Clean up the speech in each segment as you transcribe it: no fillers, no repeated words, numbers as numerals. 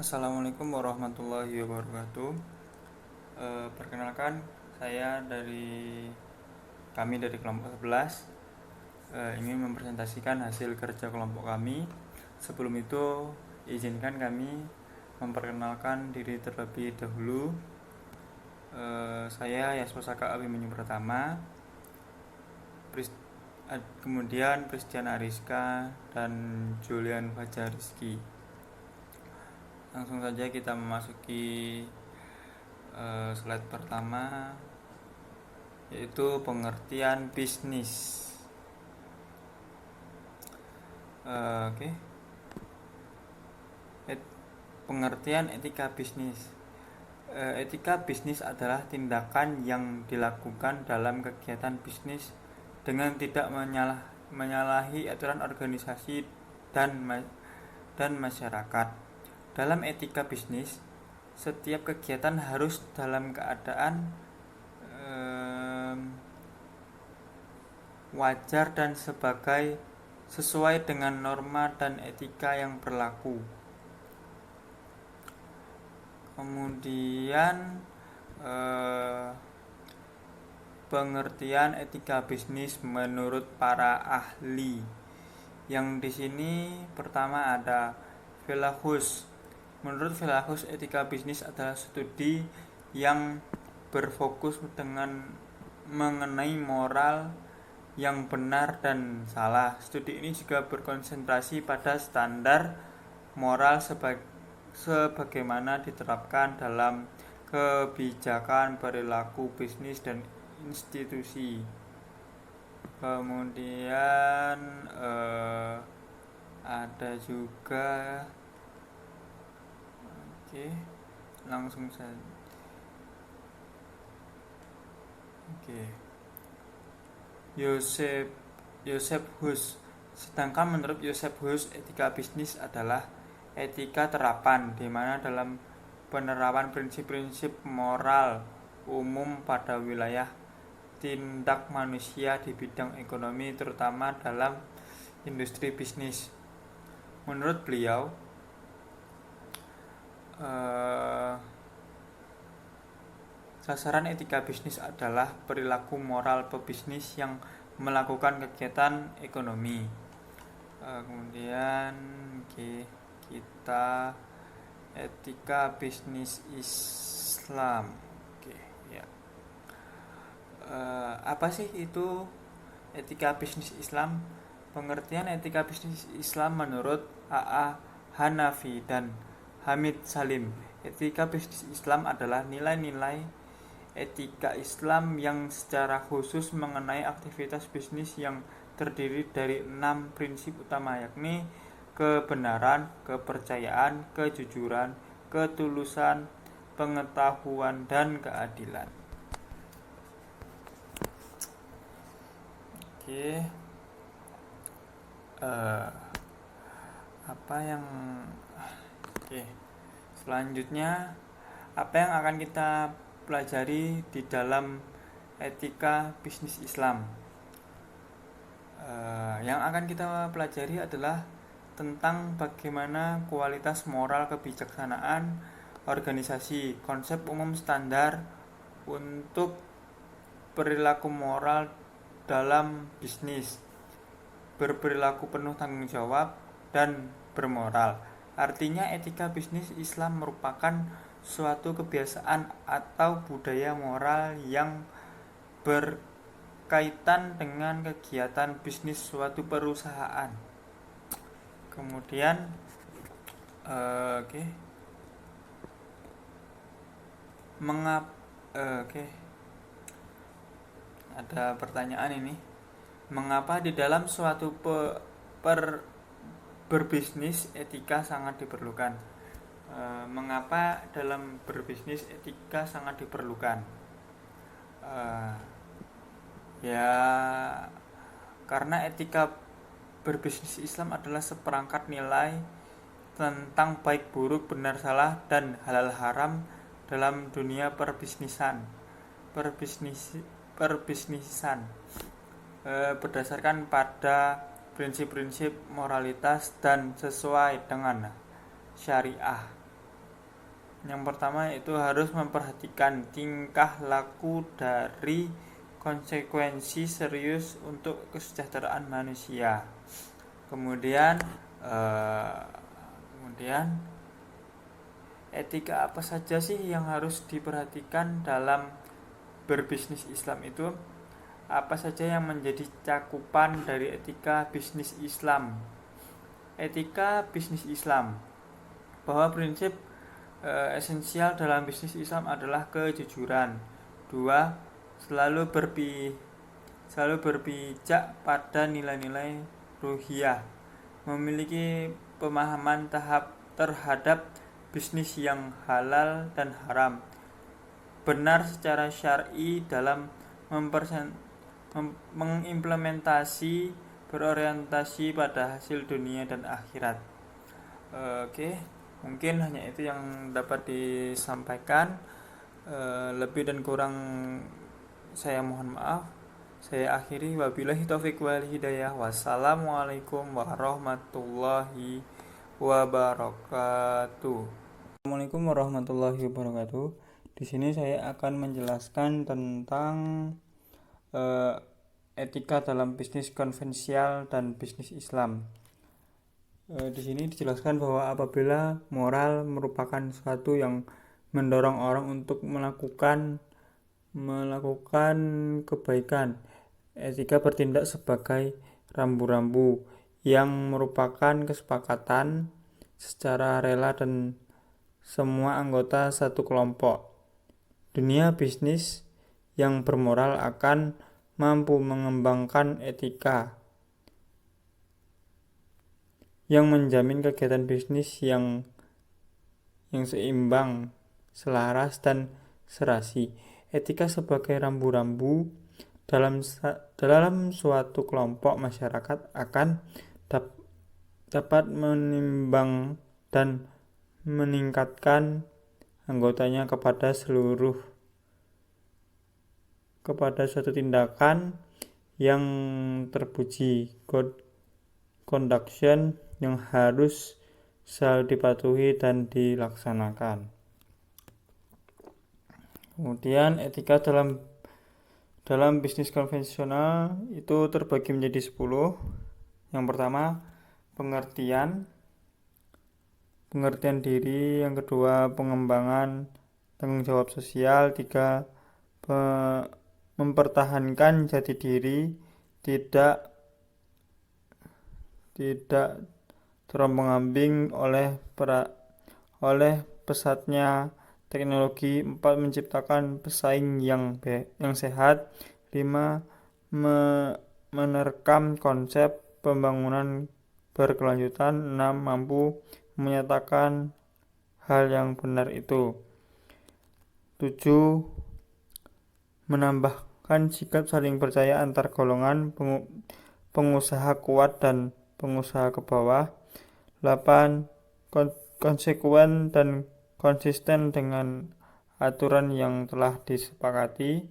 Assalamualaikum warahmatullahi wabarakatuh. Perkenalkan, kami dari kelompok 11 ingin mempresentasikan hasil kerja kelompok kami. Sebelum itu, izinkan kami memperkenalkan diri terlebih dahulu. Saya Yasposaka Abimanyu Pratama, kemudian Pristian Ariska dan Julian Fajar Rizky. Langsung saja kita memasuki slide pertama, yaitu pengertian bisnis. Pengertian etika bisnis. Etika bisnis adalah tindakan yang dilakukan dalam kegiatan bisnis dengan tidak menyalahi aturan organisasi dan masyarakat. Dalam etika bisnis, setiap kegiatan harus dalam keadaan wajar dan sesuai dengan norma dan etika yang berlaku. Kemudian pengertian etika bisnis menurut para ahli. Yang di sini pertama ada Velahus. Menurut Velahus, etika bisnis adalah studi yang berfokus dengan mengenai moral yang benar dan salah. Studi ini juga berkonsentrasi pada standar moral sebagaimana diterapkan dalam kebijakan perilaku bisnis dan institusi. Kemudian ada juga langsung saja. Joseph Hus. Sedangkan menurut Joseph Hus, etika bisnis adalah etika terapan, di mana dalam penerapan prinsip-prinsip moral umum pada wilayah tindak manusia di bidang ekonomi, terutama dalam industri bisnis. Menurut beliau, sasaran etika bisnis adalah perilaku moral pebisnis yang melakukan kegiatan ekonomi. Kemudian kita etika bisnis Islam. Apa sih itu etika bisnis Islam? Pengertian etika bisnis Islam menurut A.A. Hanafi dan Hamid Salim. Etika bisnis Islam adalah nilai-nilai etika Islam yang secara khusus mengenai aktivitas bisnis yang terdiri dari 6 prinsip utama, yakni kebenaran, kepercayaan, kejujuran, ketulusan, pengetahuan, dan keadilan. Selanjutnya, apa yang akan kita pelajari di dalam etika bisnis Islam? Yang akan kita pelajari adalah tentang bagaimana kualitas moral kebijaksanaan organisasi, konsep umum standar untuk perilaku moral dalam bisnis, berperilaku penuh tanggung jawab, dan bermoral. Artinya, etika bisnis Islam merupakan suatu kebiasaan atau budaya moral yang berkaitan dengan kegiatan bisnis suatu perusahaan. Kemudian ada pertanyaan ini. Mengapa di dalam suatu berbisnis etika sangat diperlukan? Mengapa dalam berbisnis etika sangat diperlukan? Karena etika berbisnis Islam adalah seperangkat nilai tentang baik buruk, benar salah, dan halal haram dalam dunia perbisnisan berdasarkan pada prinsip-prinsip moralitas dan sesuai dengan syariah. Yang pertama itu harus memperhatikan tingkah laku dari konsekuensi serius untuk kesejahteraan manusia. Kemudian eh, kemudian etika apa saja sih yang harus diperhatikan dalam berbisnis Islam itu? Apa saja yang menjadi cakupan dari etika bisnis Islam? Etika bisnis Islam, bahwa prinsip esensial dalam bisnis Islam adalah kejujuran. Dua, selalu berpijak pada nilai-nilai ruhiyah, memiliki pemahaman tahap terhadap bisnis yang halal dan haram, benar secara syar'i dalam mengimplementasi, berorientasi pada hasil dunia dan akhirat. Oke, mungkin hanya itu yang dapat disampaikan. Lebih dan kurang saya mohon maaf. Saya akhiri, wabillahi taufiq wal hidayah. Wassalamualaikum warahmatullahi wabarakatuh. Assalamualaikum warahmatullahi wabarakatuh. Di sini saya akan menjelaskan tentang etika dalam bisnis konvensional dan bisnis Islam. Di sini dijelaskan bahwa apabila moral merupakan sesuatu yang mendorong orang untuk melakukan kebaikan, etika bertindak sebagai rambu-rambu yang merupakan kesepakatan secara rela dan semua anggota satu kelompok. Dunia bisnis yang bermoral akan mampu mengembangkan etika yang menjamin kegiatan bisnis yang seimbang, selaras, dan serasi. Etika sebagai rambu-rambu dalam suatu kelompok masyarakat akan dapat menimbang dan meningkatkan anggotanya kepada suatu tindakan yang terpuji, good conduction yang harus selalu dipatuhi dan dilaksanakan. Kemudian etika dalam bisnis konvensional itu terbagi menjadi 10. Yang pertama, pengertian diri. Yang kedua, pengembangan tanggung jawab sosial. 3, mempertahankan jati diri, tidak terombang-ambing oleh pesatnya teknologi. 4, menciptakan pesaing yang sehat. 5, menerkam konsep pembangunan berkelanjutan. 6, mampu menyatakan hal yang benar itu. 7, menambahkan sikap saling percaya antar golongan pengusaha kuat dan pengusaha ke bawah. 8, konsekuen dan konsisten dengan aturan yang telah disepakati.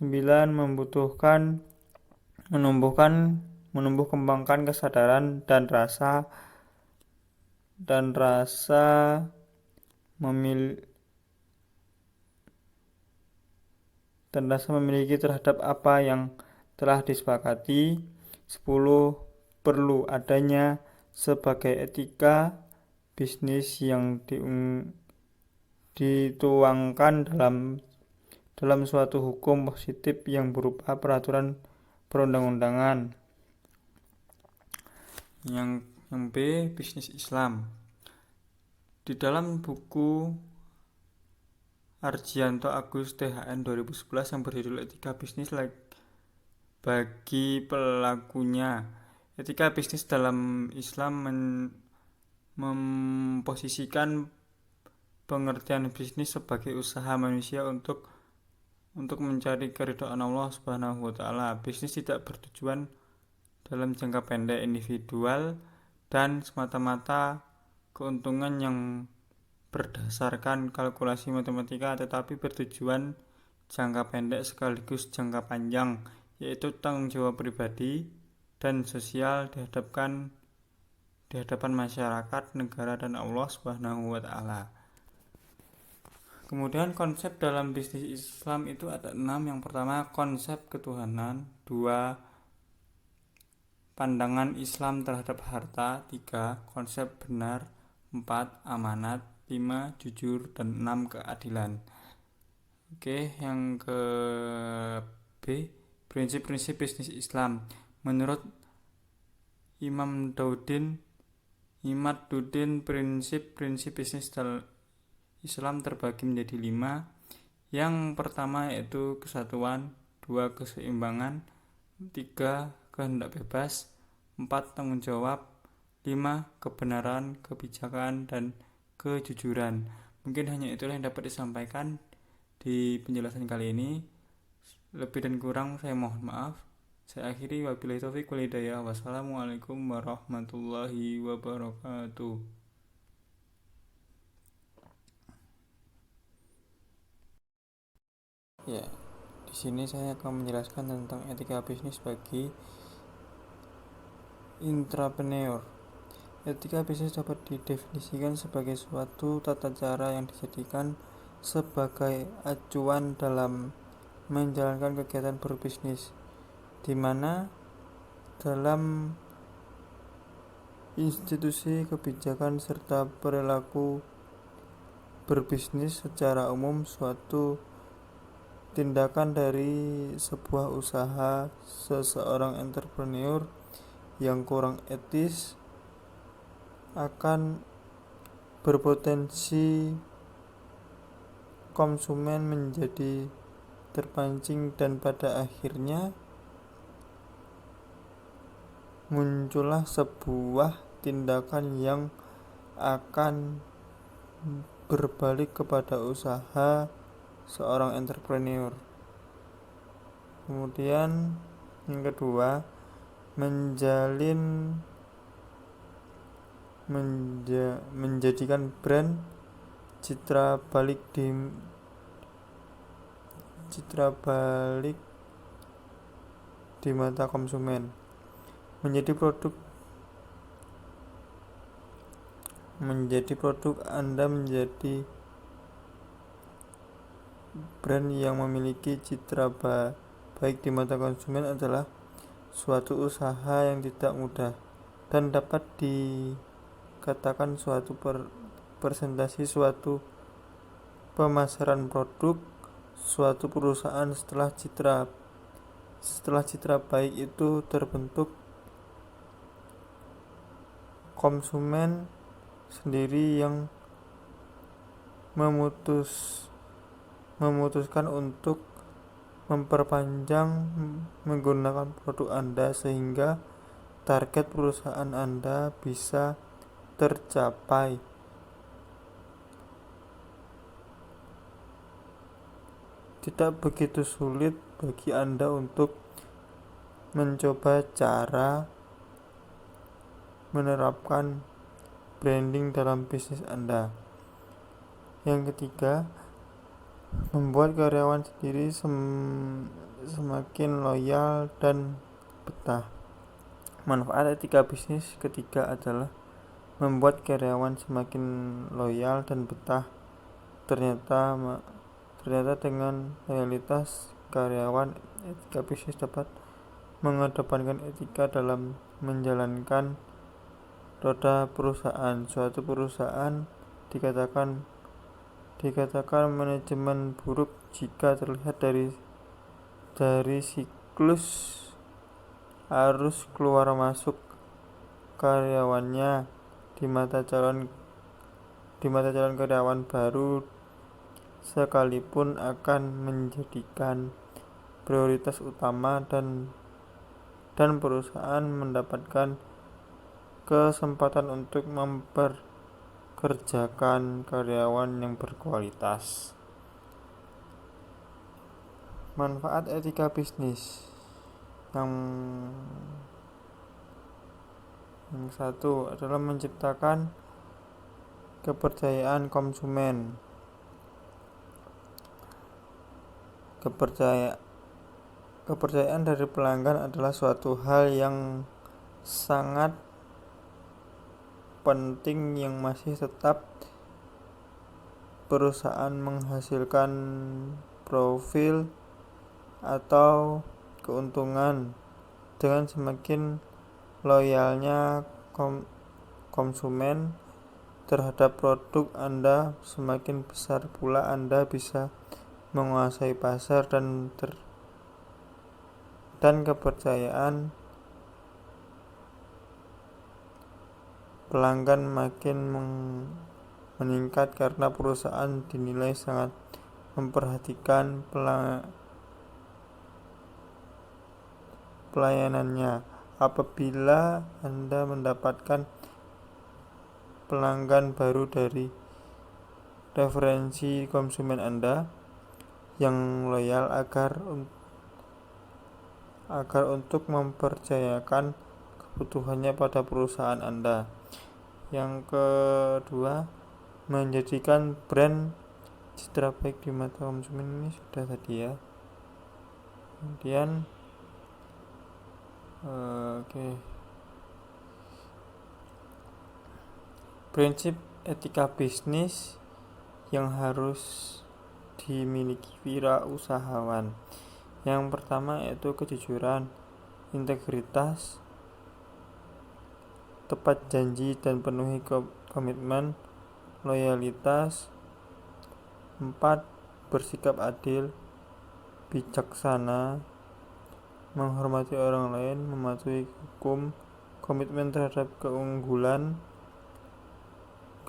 9, menumbuh kembangkan kesadaran dan rasa memiliki terhadap apa yang telah disepakati. 10, perlu adanya sebagai etika bisnis yang dituangkan dalam suatu hukum positif yang berupa peraturan perundang-undangan. Yang B, bisnis Islam. Di dalam buku Arjianto Agus THN 2011 yang berjudul Etika Bisnis bagi pelakunya. Etika bisnis dalam Islam memposisikan pengertian bisnis sebagai usaha manusia untuk mencari keridhaan Allah Subhanahu wa taala. Bisnis tidak bertujuan dalam jangka pendek individual dan semata-mata keuntungan yang berdasarkan kalkulasi matematika, tetapi bertujuan jangka pendek sekaligus jangka panjang, yaitu tanggung jawab pribadi dan sosial di hadapan masyarakat, negara, dan Allah Subhanahu wa taala. Kemudian konsep dalam bisnis Islam itu ada 6. Yang pertama, konsep ketuhanan. 2, pandangan Islam terhadap harta. 3, konsep benar. 4, amanat. 5, jujur. Dan 6, keadilan. Oke, yang ke B, prinsip-prinsip bisnis Islam. Menurut Imam Duddin, prinsip-prinsip bisnis Islam terbagi menjadi 5. Yang pertama yaitu kesatuan, 2, keseimbangan, 3, kehendak bebas, 4, tanggung jawab, 5, kebenaran, kebijakan, dan kejujuran. Mungkin hanya itulah yang dapat disampaikan di penjelasan kali ini. Lebih dan kurang saya mohon maaf. Saya akhiri, wabillahi taufiq wal hidayah. Wassalamualaikum warahmatullahi wabarakatuh. Ya, di sini saya akan menjelaskan tentang etika bisnis bagi intrapreneur. Etika bisnis dapat didefinisikan sebagai suatu tata cara yang dijadikan sebagai acuan dalam menjalankan kegiatan berbisnis, di mana dalam institusi kebijakan serta perilaku berbisnis secara umum, suatu tindakan dari sebuah usaha seseorang entrepreneur yang kurang etis akan berpotensi konsumen menjadi terpancing dan pada akhirnya muncullah sebuah tindakan yang akan berbalik kepada usaha seorang entrepreneur. Kemudian yang kedua, menjadikan brand citra balik di mata konsumen. Menjadi produk Anda menjadi brand yang memiliki citra baik di mata konsumen adalah suatu usaha yang tidak mudah dan dapat dikatakan suatu presentasi suatu pemasaran produk suatu perusahaan setelah citra baik itu terbentuk. Konsumen sendiri yang memutuskan untuk memperpanjang menggunakan produk Anda sehingga target perusahaan Anda bisa tercapai. Tidak begitu sulit bagi Anda untuk mencoba cara menerapkan branding dalam bisnis Anda. Yang ketiga, membuat karyawan sendiri semakin loyal dan betah. Manfaat etika bisnis ketiga adalah membuat karyawan semakin loyal dan betah. Ternyata dengan loyalitas karyawan, etika bisnis dapat mengedepankan etika dalam menjalankan roda perusahaan. Suatu perusahaan dikatakan manajemen buruk jika terlihat dari siklus arus keluar masuk karyawannya di mata calon karyawan baru, sekalipun akan menjadikan prioritas utama dan perusahaan mendapatkan kesempatan untuk memperkerjakan karyawan yang berkualitas. Manfaat etika bisnis yang satu adalah menciptakan kepercayaan konsumen. Kepercayaan dari pelanggan adalah suatu hal yang sangat penting yang masih tetap perusahaan menghasilkan profil atau keuntungan. Dengan semakin loyalnya konsumen terhadap produk Anda, semakin besar pula Anda bisa menguasai pasar dan kepercayaan pelanggan makin meningkat karena perusahaan dinilai sangat memperhatikan pelayanannya. Apabila Anda mendapatkan pelanggan baru dari referensi konsumen Anda yang loyal agar untuk mempercayakan kebutuhannya pada perusahaan Anda. Yang kedua, menjadikan brand citra baik di mata konsumen, ini sudah tadi ya. Kemudian prinsip etika bisnis yang harus dimiliki wirausahawan. Yang pertama yaitu kejujuran, integritas, tepat janji dan penuhi komitmen, loyalitas. 4. Bersikap adil, bijaksana, menghormati orang lain, mematuhi hukum, komitmen terhadap keunggulan,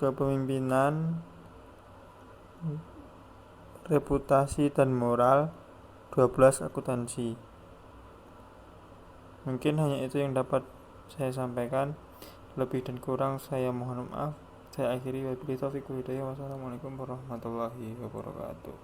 kepemimpinan, reputasi dan moral. 12. Akuntansi. Mungkin hanya itu yang dapat saya sampaikan. Lebih dan kurang saya mohon maaf. Saya akhiri, wabillahi taufiq wal hidayah. Wassalamualaikum warahmatullahi wabarakatuh.